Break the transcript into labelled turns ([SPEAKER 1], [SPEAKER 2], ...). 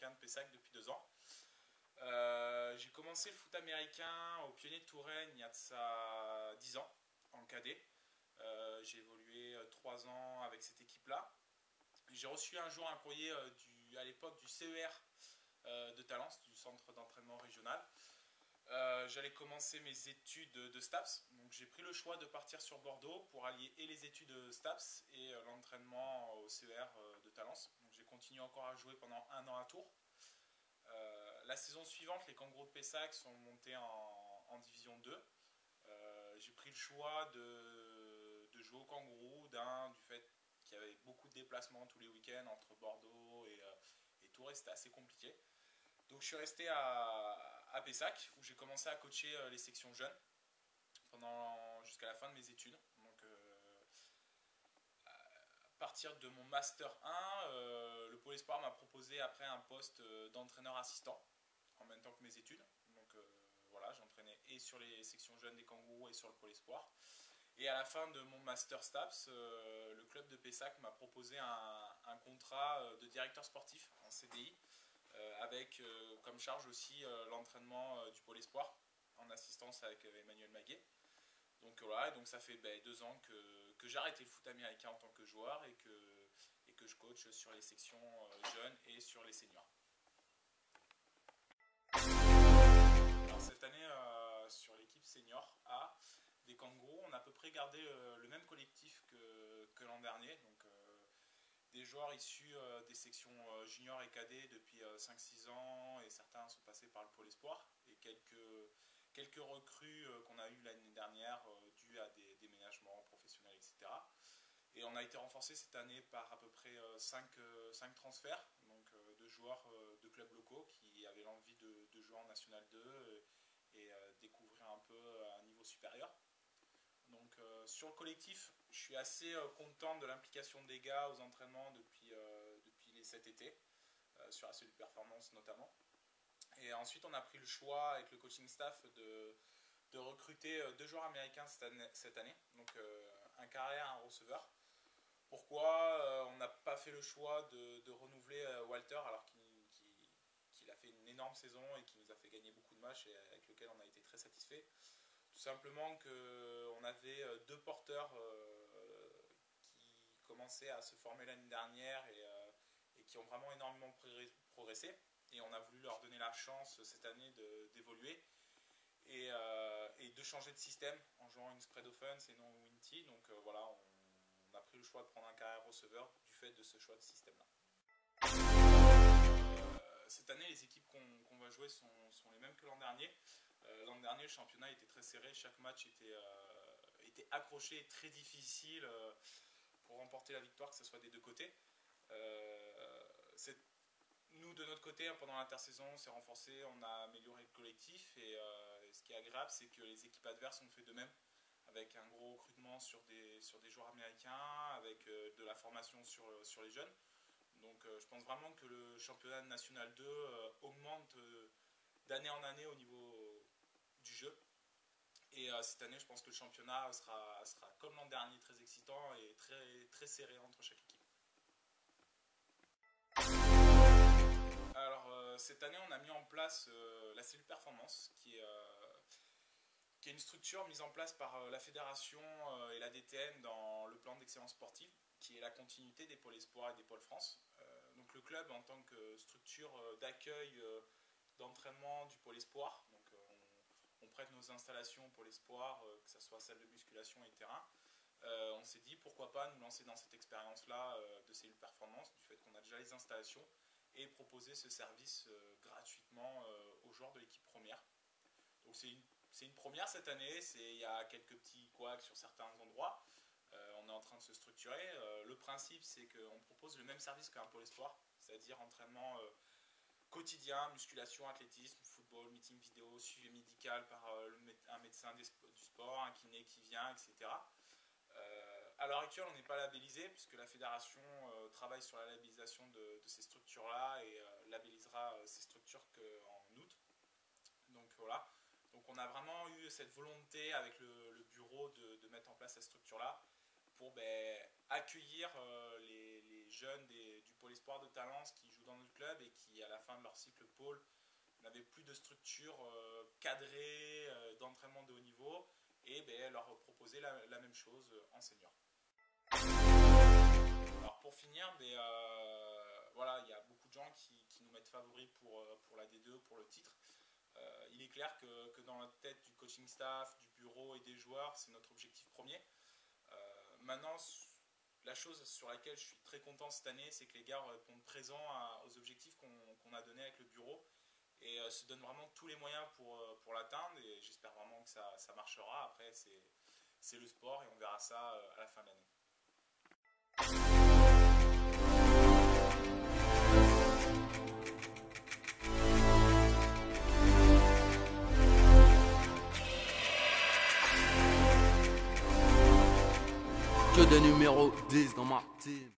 [SPEAKER 1] américain de Pessac depuis 2 ans. J'ai commencé le foot américain au Pionnier de Touraine il y a de ça 10 ans, en cadet. J'ai évolué 3 ans avec cette équipe-là. J'ai reçu un jour un courrier à l'époque du CER de Talence, du centre d'entraînement régional. J'allais commencer mes études de STAPS, donc j'ai pris le choix de partir sur Bordeaux pour allier et les études STAPS et l'entraînement au CER de Talence. Donc j'ai continué encore à jouer pendant 1 an à Tours. La saison suivante, les Kangourous de Pessac sont montés en Division 2. J'ai pris le choix de jouer aux Kangourous du fait qu'il y avait beaucoup de déplacements tous les week-ends entre Bordeaux et Tours et c'était assez compliqué. Donc je suis resté à Pessac où j'ai commencé à coacher les sections jeunes jusqu'à la fin de mes études. Donc à partir de mon Master 1, le Pôle Espoir m'a proposé après un poste d'entraîneur assistant en même temps que mes études. Donc voilà, j'entraînais et sur les sections jeunes des Kangourous et sur le Pôle Espoir. Et à la fin de mon Master STAPS, le club de Pessac m'a proposé un contrat de directeur sportif en CDI avec comme charge aussi l'entraînement du Pôle Espoir en assistance avec Emmanuel Maguet. Donc voilà, donc ça fait 2 ans que j'ai arrêté le foot américain en tant que joueur et que je coach sur les sections jeunes et sur les seniors. Alors cette année, sur l'équipe senior A des Kangourous, on a à peu près gardé le même collectif que l'an dernier. Donc des joueurs issus des sections juniors et cadets depuis 5-6 ans et certains sont passés par le Pôle Espoir et quelques recrues qu'on a eues l'année dernière dues à des déménagements professionnels, etc. Et on a été renforcé cette année par à peu près 5 transferts, donc de joueurs de clubs locaux qui avaient l'envie de jouer en National 2 et découvrir un peu un niveau supérieur. Donc sur le collectif, je suis assez content de l'implication des gars aux entraînements depuis cet été, sur la cellule performance notamment. Et ensuite on a pris le choix avec le coaching staff de recruter 2 joueurs américains cette année, donc un carrière, un receveur. Pourquoi on n'a pas fait le choix de renouveler Walter alors qu'il a fait une énorme saison et qui nous a fait gagner beaucoup de matchs et avec lequel on a été très satisfait. Tout simplement qu'on avait 2 porteurs qui commençaient à se former l'année dernière et qui ont vraiment énormément progressé. Et on a voulu leur donner la chance cette année d'évoluer et de changer de système en jouant une spread offense et non une T. Donc voilà, on a pris le choix de prendre un carrière receveur du fait de ce choix de système-là. Cette année, les équipes qu'on va jouer sont les mêmes que l'an dernier. L'an dernier, le championnat était très serré, chaque match était accroché et très difficile pour remporter la victoire, que ce soit des 2 côtés. Nous, de notre côté, pendant l'intersaison, on s'est renforcé, on a amélioré le collectif et ce qui est agréable, c'est que les équipes adverses ont fait de même, avec un gros recrutement sur des joueurs américains, avec de la formation sur les jeunes. Donc je pense vraiment que le championnat national 2 augmente d'année en année au niveau du jeu. Et cette année, je pense que le championnat sera comme l'an dernier très excitant et très, très serré entre chaque équipe. Alors cette année, on a mis en place la cellule performance qui est une structure mise en place par la fédération et la DTN dans le plan d'excellence sportive, qui est la continuité des pôles Espoir et des pôles France. Donc le club, en tant que structure d'accueil, d'entraînement du pôle Espoir, donc on prête nos installations pour l'espoir, que ce soit salle de musculation et terrain. On s'est dit pourquoi pas nous lancer dans cette expérience-là de cellule performance, du fait qu'on a déjà les installations, et proposer ce service gratuitement aux joueurs de l'équipe première. Donc c'est une première cette année, il y a quelques petits couacs sur certains endroits. On est en train de se structurer. Le principe, c'est qu'on propose le même service qu'un pôle espoir, c'est-à-dire entraînement quotidien, musculation, athlétisme, football, meeting vidéo, suivi médical par un médecin du sport, un kiné qui vient, etc. À l'heure actuelle, on n'est pas labellisé puisque la fédération travaille sur la labellisation de ces structures-là et labellisera ces structures qu'en août. Donc voilà. Donc on a vraiment eu cette volonté avec le bureau de mettre en place cette structure-là pour accueillir les jeunes du pôle espoir de Talence qui jouent dans notre club et qui, à la fin de leur cycle pôle, n'avaient plus de structure cadrée d'entraînement de haut niveau et leur proposer la même chose en senior. Alors pour finir, voilà, il y a beaucoup de gens qui nous mettent favoris pour la D2, pour le titre. Il est clair que dans la tête du coaching staff, du bureau et des joueurs, c'est notre objectif premier. Maintenant, la chose sur laquelle je suis très content cette année, c'est que les gars répondent présents aux objectifs qu'on a donnés avec le bureau et se donnent vraiment tous les moyens pour l'atteindre, et j'espère vraiment que ça marchera. Après, c'est le sport et on verra ça à la fin de l'année.
[SPEAKER 2] Que des numéros 10 dans ma team.